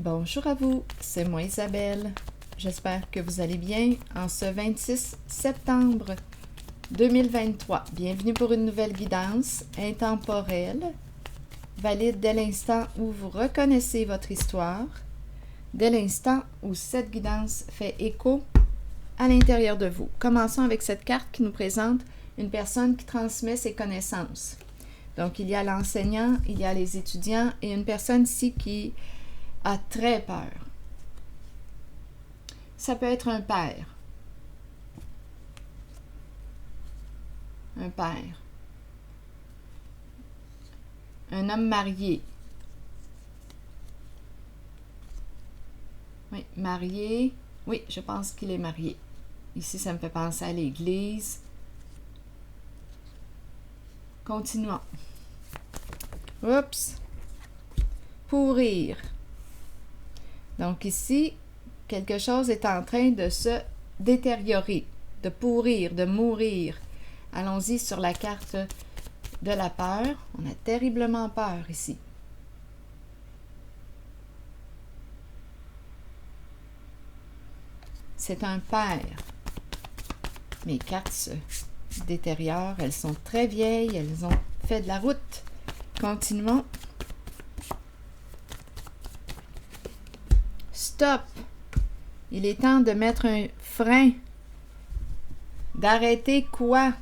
Bonjour à vous, c'est moi Isabelle. J'espère que vous allez bien en ce 26 septembre 2023. Bienvenue pour une nouvelle guidance intemporelle, valide dès l'instant où vous reconnaissez votre histoire, dès l'instant où cette guidance fait écho à l'intérieur de vous. Commençons avec cette carte qui nous présente une personne qui transmet ses connaissances. Donc, il y a l'enseignant, il y a les étudiants et une personne ici qui a très peur. Ça peut être un père. Un père. Un homme marié. Oui, marié. Oui, je pense qu'il est marié. Ici, ça me fait penser à l'église. Continuons. Oups. Pourrir. Donc ici, quelque chose est en train de se détériorer, de pourrir, de mourir. Allons-y sur la carte de la peur. On a terriblement peur ici. C'est un père. Mes cartes se détériorent. Elles sont très vieilles. Elles ont fait de la route. Continuons. Stop! Il est temps de mettre un frein. D'arrêter quoi?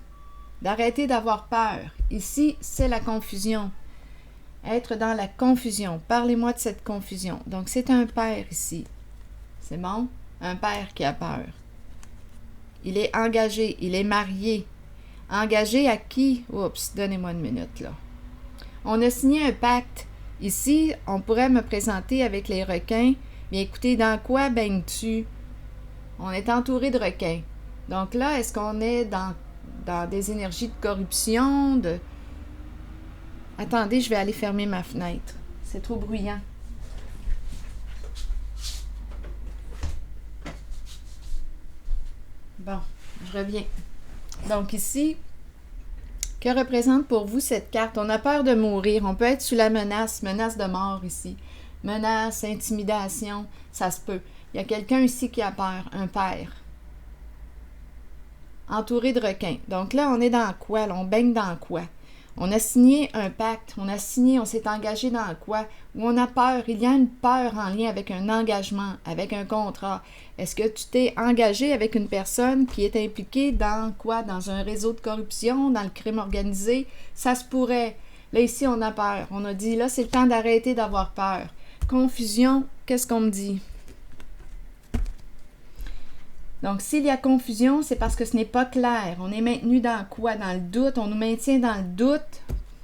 D'arrêter d'avoir peur. Ici, c'est la confusion. Être dans la confusion. Parlez-moi de cette confusion. Donc, c'est un père ici. C'est bon? Un père qui a peur. Il est engagé. Il est marié. Engagé à qui? Oups, donnez-moi une minute, là. On a signé un pacte. Ici, on pourrait me présenter avec les requins. Bien, écoutez, dans quoi baignes-tu? On est entouré de requins. Donc là, est-ce qu'on est dans des énergies de corruption, de... Attendez, je vais aller fermer ma fenêtre. C'est trop bruyant. Bon, je reviens. Donc ici, que représente pour vous cette carte? On a peur de mourir. On peut être sous la menace de mort ici. Menace, intimidation, ça se peut. Il y a quelqu'un ici qui a peur, un père. Entouré de requins. Donc là, on est dans quoi? Là, on baigne dans quoi? On a signé un pacte, on s'est engagé dans quoi? Où on a peur, il y a une peur en lien avec un engagement, avec un contrat. Est-ce que tu t'es engagé avec une personne qui est impliquée dans quoi? Dans un réseau de corruption, dans le crime organisé? Ça se pourrait. Là, ici, on a peur. On a dit, là, c'est le temps d'arrêter d'avoir peur. Confusion, qu'est-ce qu'on me dit? Donc, s'il y a confusion, c'est parce que ce n'est pas clair. On est maintenu dans quoi? Dans le doute. On nous maintient dans le doute,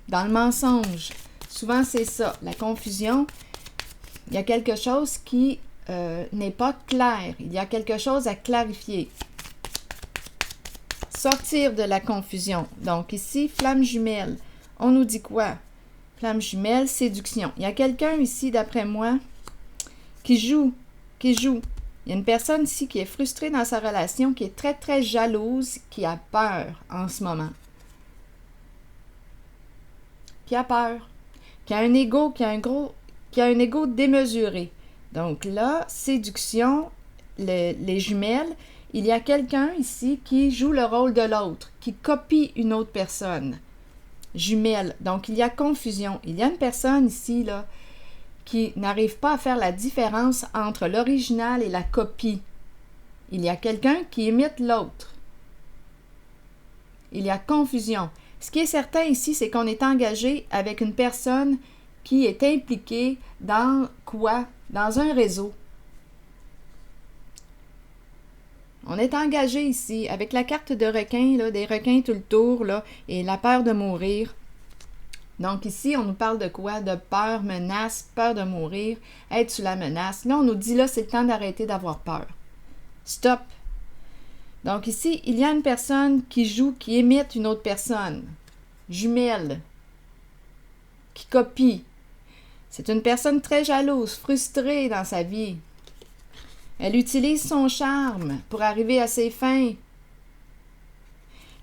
dans le mensonge. Souvent, c'est ça. La confusion, il y a quelque chose qui n'est pas clair. Il y a quelque chose à clarifier. Sortir de la confusion. Donc, ici, flamme jumelle. On nous dit quoi? Flamme jumelle, séduction. Il y a quelqu'un ici, d'après moi, qui joue. Il y a une personne ici qui est frustrée dans sa relation, qui est très, très jalouse, qui a peur en ce moment. Qui a peur. Qui a un ego, qui a un ego démesuré. Donc là, séduction, les jumelles, il y a quelqu'un ici qui joue le rôle de l'autre, qui copie une autre personne. Jumelle. Donc, il y a confusion. Il y a une personne ici, là, qui n'arrive pas à faire la différence entre l'original et la copie. Il y a quelqu'un qui imite l'autre. Il y a confusion. Ce qui est certain ici, c'est qu'on est engagé avec une personne qui est impliquée dans quoi? Dans un réseau. On est engagé ici avec la carte de requin, là, des requins tout le tour, là, et la peur de mourir. Donc ici, on nous parle de quoi? De peur, menace, peur de mourir, être sous la menace. Là, on nous dit, là, c'est le temps d'arrêter d'avoir peur. Stop. Donc ici, il y a une personne qui joue, qui imite une autre personne. Jumelle. Qui copie. C'est une personne très jalouse, frustrée dans sa vie. Elle utilise son charme pour arriver à ses fins.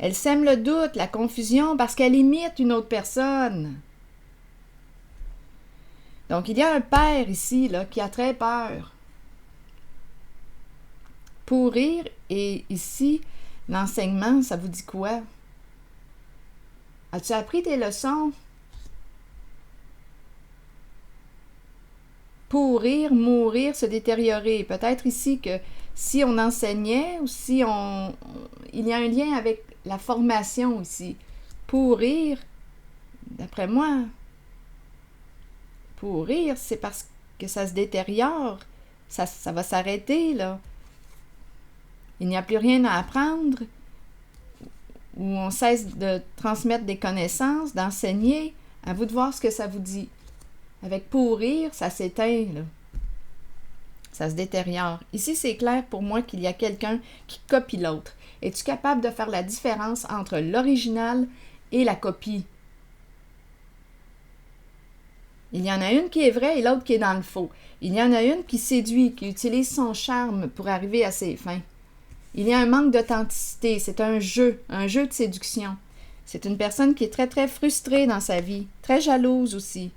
Elle sème le doute, la confusion, parce qu'elle imite une autre personne. Donc, il y a un père ici, là, qui a très peur. Pourrir, et ici, l'enseignement, ça vous dit quoi? As-tu appris tes leçons? Pourrir, mourir, se détériorer. Peut-être ici que si on enseignait ou si il y a un lien avec la formation ici. Pourrir, d'après moi, pourrir, c'est parce que ça se détériore. Ça va s'arrêter, là. Il n'y a plus rien à apprendre, où on cesse de transmettre des connaissances, d'enseigner. À vous de voir ce que ça vous dit. Avec pourrir, ça s'éteint, là. Ça se détériore. Ici, c'est clair pour moi qu'il y a quelqu'un qui copie l'autre. Es-tu capable de faire la différence entre l'original et la copie? Il y en a une qui est vraie et l'autre qui est dans le faux. Il y en a une qui séduit, qui utilise son charme pour arriver à ses fins. Il y a un manque d'authenticité. C'est un jeu de séduction. C'est une personne qui est très, très frustrée dans sa vie, très jalouse aussi.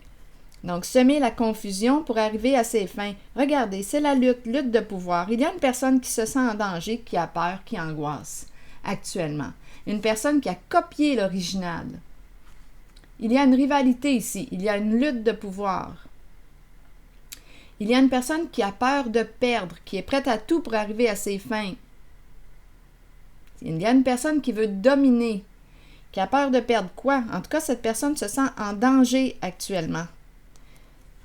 Donc, semer la confusion pour arriver à ses fins. Regardez, c'est la lutte de pouvoir. Il y a une personne qui se sent en danger, qui a peur, qui angoisse actuellement. Une personne qui a copié l'original. Il y a une rivalité ici. Il y a une lutte de pouvoir. Il y a une personne qui a peur de perdre, qui est prête à tout pour arriver à ses fins. Il y a une personne qui veut dominer, qui a peur de perdre quoi? En tout cas, cette personne se sent en danger actuellement.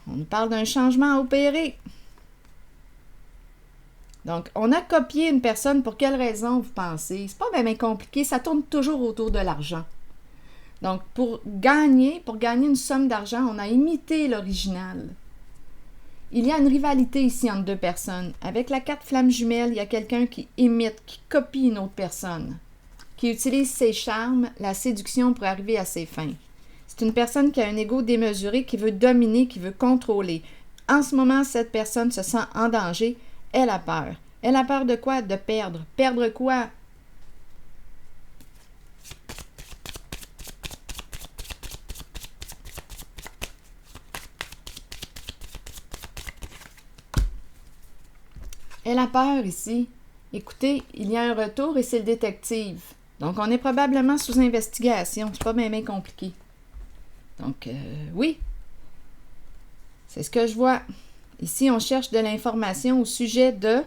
On nous parle d'un changement à opérer. Donc, on a copié une personne. Pour quelle raison, vous pensez? C'est pas bien compliqué. Ça tourne toujours autour de l'argent. Donc, pour gagner une somme d'argent, on a imité l'original. Il y a une rivalité ici entre deux personnes. Avec la carte flamme jumelle, il y a quelqu'un qui imite, qui copie une autre personne, qui utilise ses charmes, la séduction pour arriver à ses fins. C'est une personne qui a un ego démesuré, qui veut dominer, qui veut contrôler. En ce moment, cette personne se sent en danger. Elle a peur. Elle a peur de quoi? De perdre. Perdre quoi? Elle a peur ici. Écoutez, il y a un retour et c'est le détective. Donc, on est probablement sous investigation. C'est pas bien compliqué. Donc, oui. C'est ce que je vois. Ici, on cherche de l'information au sujet de...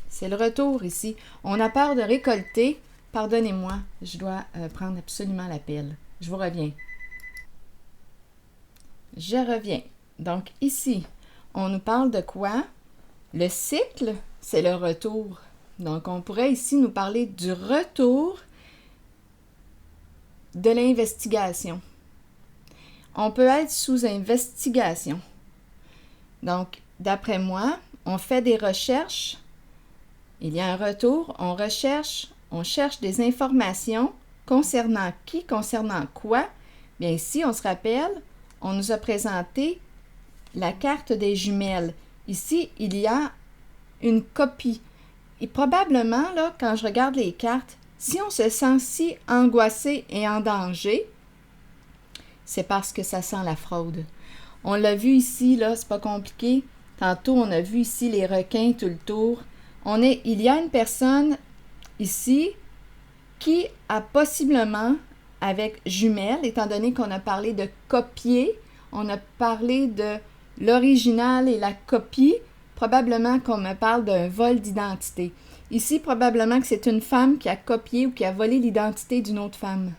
C'est le retour ici. On a peur de récolter. Pardonnez-moi, je dois prendre absolument l'appel. Je vous reviens. Je reviens. Donc, ici, on nous parle de quoi? Le cycle, c'est le retour. Donc, on pourrait ici nous parler du retour de l'investigation. On peut être sous investigation. Donc, d'après moi, on fait des recherches. Il y a un retour, on cherche des informations concernant qui, concernant quoi. Bien ici, on se rappelle, on nous a présenté la carte des jumelles. Ici, il y a une copie. Et probablement, là, quand je regarde les cartes, si on se sent si angoissé et en danger, c'est parce que ça sent la fraude. On l'a vu ici, là, c'est pas compliqué. Tantôt, on a vu ici les requins tout le tour. Il y a une personne ici qui a possiblement, avec jumelles, étant donné qu'on a parlé de copier, on a parlé de l'original et la copie, probablement qu'on me parle d'un vol d'identité. Ici, probablement que c'est une femme qui a copié ou qui a volé l'identité d'une autre femme.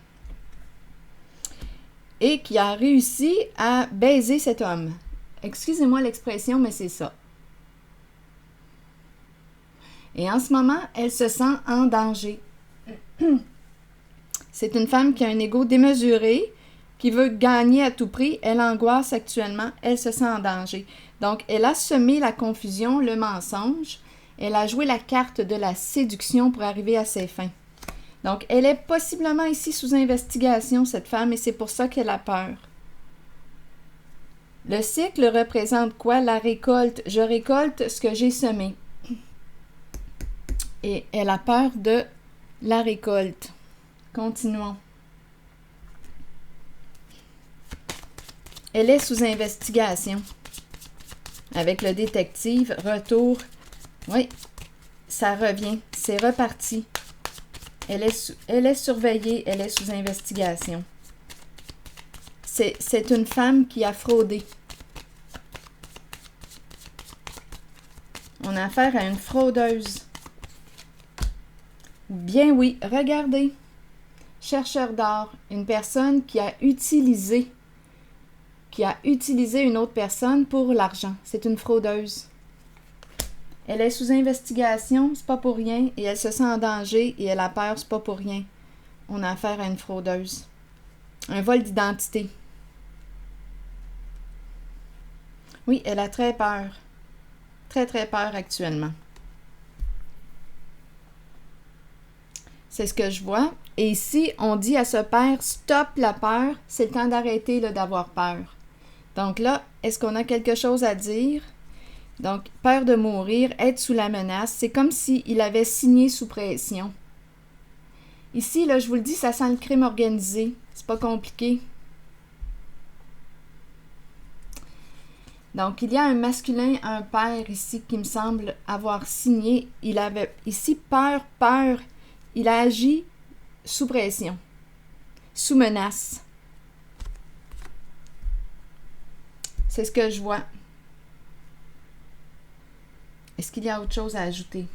Et qui a réussi à baiser cet homme. Excusez-moi l'expression, mais c'est ça. Et en ce moment, elle se sent en danger. C'est une femme qui a un ego démesuré, qui veut gagner à tout prix. Elle angoisse actuellement, elle se sent en danger. Donc, elle a semé la confusion, le mensonge. Elle a joué la carte de la séduction pour arriver à ses fins. Donc, elle est possiblement ici sous investigation, cette femme, et c'est pour ça qu'elle a peur. Le cycle représente quoi? La récolte. Je récolte ce que j'ai semé. Et elle a peur de la récolte. Continuons. Elle est sous investigation. Avec le détective, retour. Oui, ça revient. C'est reparti. Elle est surveillée, elle est sous investigation. C'est une femme qui a fraudé. On a affaire à une fraudeuse. Bien oui, regardez. Chercheur d'or, une personne qui a utilisé une autre personne pour l'argent. C'est une fraudeuse. Elle est sous investigation, c'est pas pour rien, et elle se sent en danger et elle a peur, c'est pas pour rien. On a affaire à une fraudeuse. Un vol d'identité. Oui, elle a très peur. Très, très peur actuellement. C'est ce que je vois. Et ici, on dit à ce père, stop la peur, c'est le temps d'arrêter d'avoir peur. Donc là, est-ce qu'on a quelque chose à dire? Donc, peur de mourir, être sous la menace, c'est comme s'il avait signé sous pression. Ici, là, je vous le dis, ça sent le crime organisé. C'est pas compliqué. Donc, il y a un masculin, un père ici qui me semble avoir signé. Il avait ici peur. Il a agi sous pression, sous menace. C'est ce que je vois. Est-ce qu'il y a autre chose à ajouter?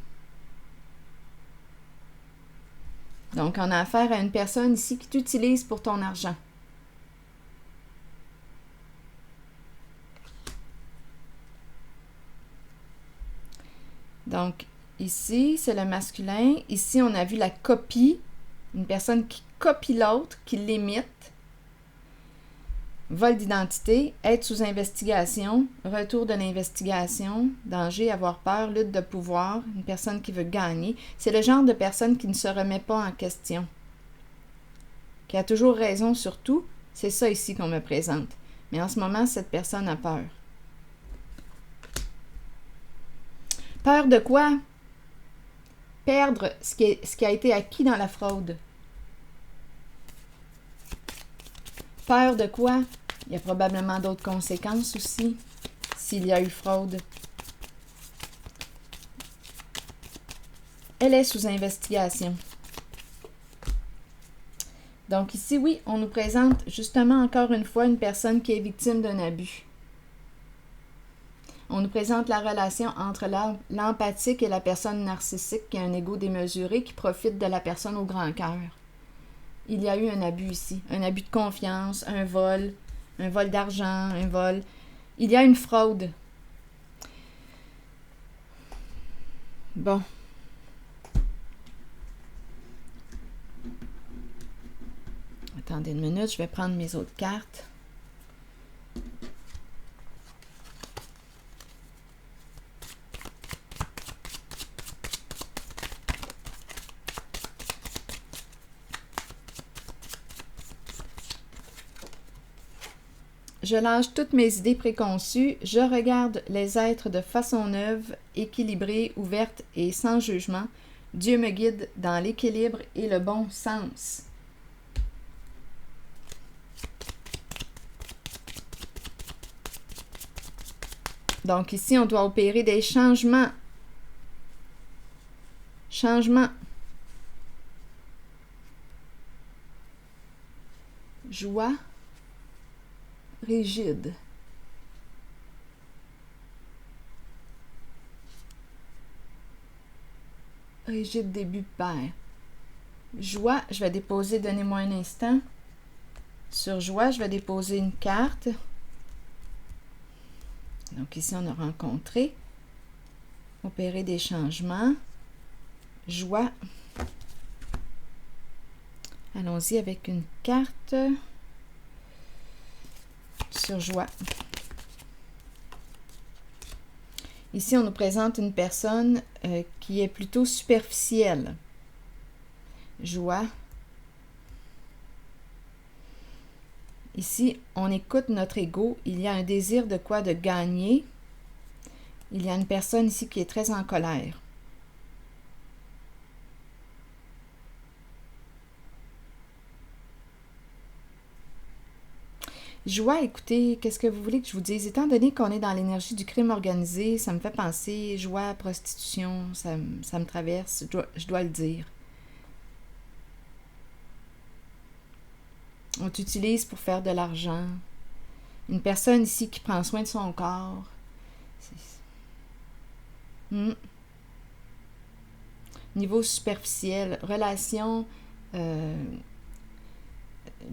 Donc, on a affaire à une personne ici qui t'utilise pour ton argent. Donc, ici, c'est le masculin. Ici, on a vu la copie. Une personne qui copie l'autre, qui l'imite. Vol d'identité, être sous investigation, retour de l'investigation, danger, avoir peur, lutte de pouvoir, une personne qui veut gagner. C'est le genre de personne qui ne se remet pas en question, qui a toujours raison sur tout. C'est ça ici qu'on me présente. Mais en ce moment, cette personne a peur. Peur de quoi? Perdre ce qui a été acquis dans la fraude. Peur de quoi? Il y a probablement d'autres conséquences aussi, s'il y a eu fraude. Elle est sous investigation. Donc ici, oui, on nous présente justement encore une fois une personne qui est victime d'un abus. On nous présente la relation entre l'empathique et la personne narcissique qui a un ego démesuré, qui profite de la personne au grand cœur. Il y a eu un abus ici, un abus de confiance, un vol d'argent, un vol. Il y a une fraude. Bon. Attendez une minute, je vais prendre mes autres cartes. Je lâche toutes mes idées préconçues, je regarde les êtres de façon neuve, équilibrée, ouverte et sans jugement. Dieu me guide dans l'équilibre et le bon sens. Donc ici, on doit opérer des changements. Changements. Joie. Rigide. Rigide début père. Joie, je vais déposer, donnez-moi un instant. Sur joie, je vais déposer une carte. Donc ici, on a rencontré. Opérer des changements. Joie. Allons-y avec une carte. Sur joie. Ici, on nous présente une personne qui est plutôt superficielle. Joie. Ici, on écoute notre ego. Il y a un désir de quoi? De gagner. Il y a une personne ici qui est très en colère. Joie, écoutez, qu'est-ce que vous voulez que je vous dise? Étant donné qu'on est dans l'énergie du crime organisé, ça me fait penser, joie, prostitution, ça me traverse, je dois le dire. On t'utilise pour faire de l'argent. Une personne ici qui prend soin de son corps. Niveau superficiel, relation, le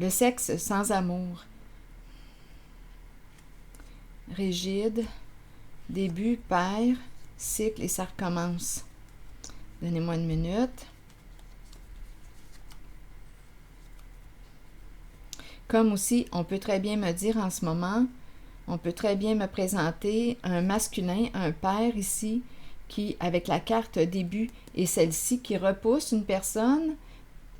sexe sans amour. Rigide, début, père, cycle et ça recommence. Donnez-moi une minute. Comme aussi, on peut très bien me dire en ce moment, on peut très bien me présenter un masculin, un père ici, qui, avec la carte début et celle-ci, qui repousse une personne.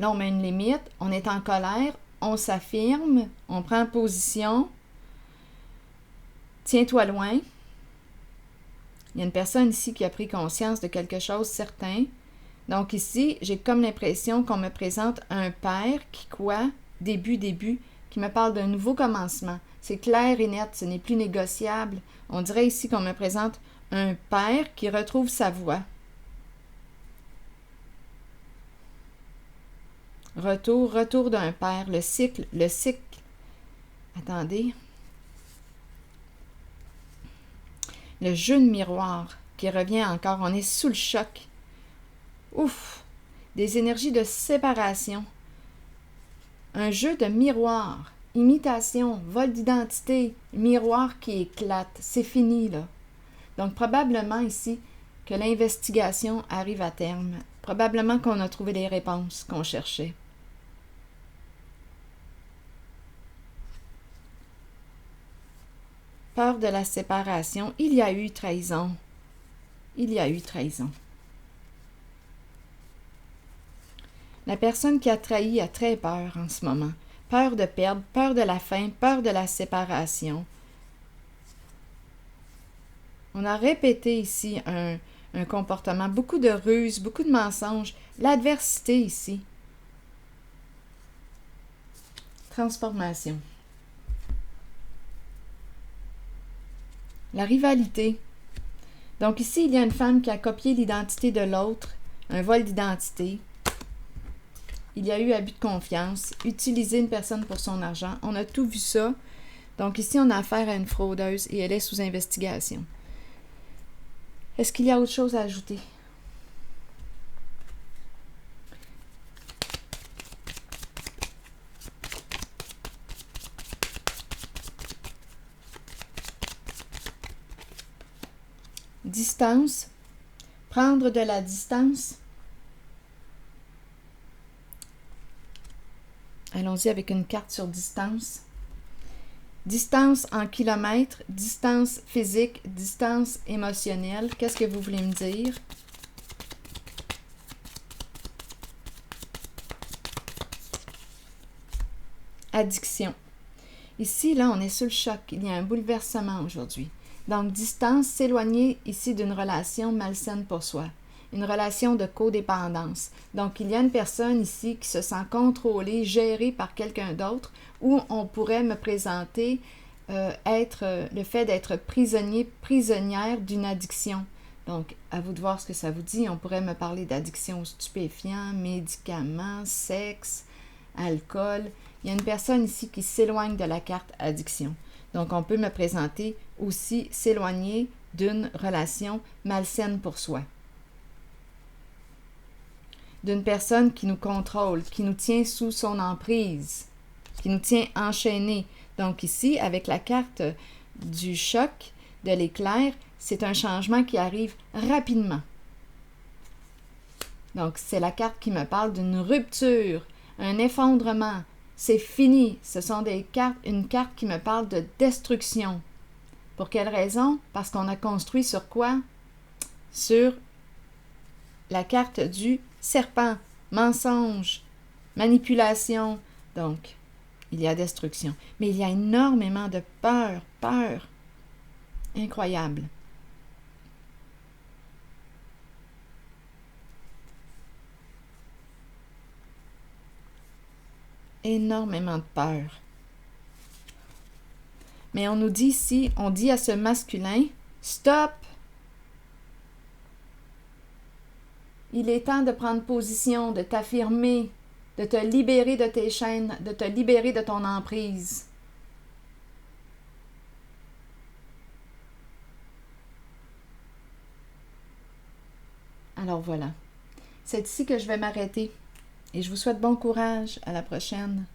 Là, on met une limite, on est en colère, on s'affirme, on prend position. Tiens-toi loin. Il y a une personne ici qui a pris conscience de quelque chose certain. Donc ici, j'ai comme l'impression qu'on me présente un père qui, quoi, début, qui me parle d'un nouveau commencement. C'est clair et net, ce n'est plus négociable. On dirait ici qu'on me présente un père qui retrouve sa voix. Retour d'un père, le cycle. Attendez. Le jeu de miroir qui revient encore. On est sous le choc. Ouf! Des énergies de séparation. Un jeu de miroir. Imitation, vol d'identité, miroir qui éclate. C'est fini, là. Donc, probablement ici que l'investigation arrive à terme. Probablement qu'on a trouvé les réponses qu'on cherchait. Peur de la séparation. Il y a eu trahison. Il y a eu trahison. La personne qui a trahi a très peur en ce moment. Peur de perdre, peur de la fin, peur de la séparation. On a répété ici un comportement, beaucoup de ruses, beaucoup de mensonges. L'adversité ici. Transformation. La rivalité. Donc ici, il y a une femme qui a copié l'identité de l'autre, un vol d'identité. Il y a eu abus de confiance, utiliser une personne pour son argent. On a tout vu ça. Donc ici, on a affaire à une fraudeuse et elle est sous investigation. Est-ce qu'il y a autre chose à ajouter? Distance. Prendre de la distance. Allons-y avec une carte sur distance. Distance en kilomètres, distance physique, distance émotionnelle. Qu'est-ce que vous voulez me dire? Addiction. Ici, là, on est sous le choc. Il y a un bouleversement aujourd'hui. Donc, distance, s'éloigner ici d'une relation malsaine pour soi. Une relation de codépendance. Donc, il y a une personne ici qui se sent contrôlée, gérée par quelqu'un d'autre, où on pourrait me présenter le fait d'être prisonnière d'une addiction. Donc, à vous de voir ce que ça vous dit. On pourrait me parler d'addiction aux stupéfiants, médicaments, sexe, alcool. Il y a une personne ici qui s'éloigne de la carte addiction. Donc, on peut me présenter aussi s'éloigner d'une relation malsaine pour soi. D'une personne qui nous contrôle, qui nous tient sous son emprise, qui nous tient enchaînés. Donc ici, avec la carte du choc, de l'éclair, c'est un changement qui arrive rapidement. Donc, c'est la carte qui me parle d'une rupture, un effondrement. C'est fini. Ce sont une carte qui me parle de destruction. Pour quelle raison? Parce qu'on a construit sur quoi? Sur la carte du serpent, mensonge, manipulation. Donc, il y a destruction. Mais il y a énormément de peur. Incroyable. Énormément de peur. Mais on nous dit ici, on dit à ce masculin, stop! Il est temps de prendre position, de t'affirmer, de te libérer de tes chaînes, de te libérer de ton emprise. Alors voilà, c'est ici que je vais m'arrêter et je vous souhaite bon courage. À la prochaine.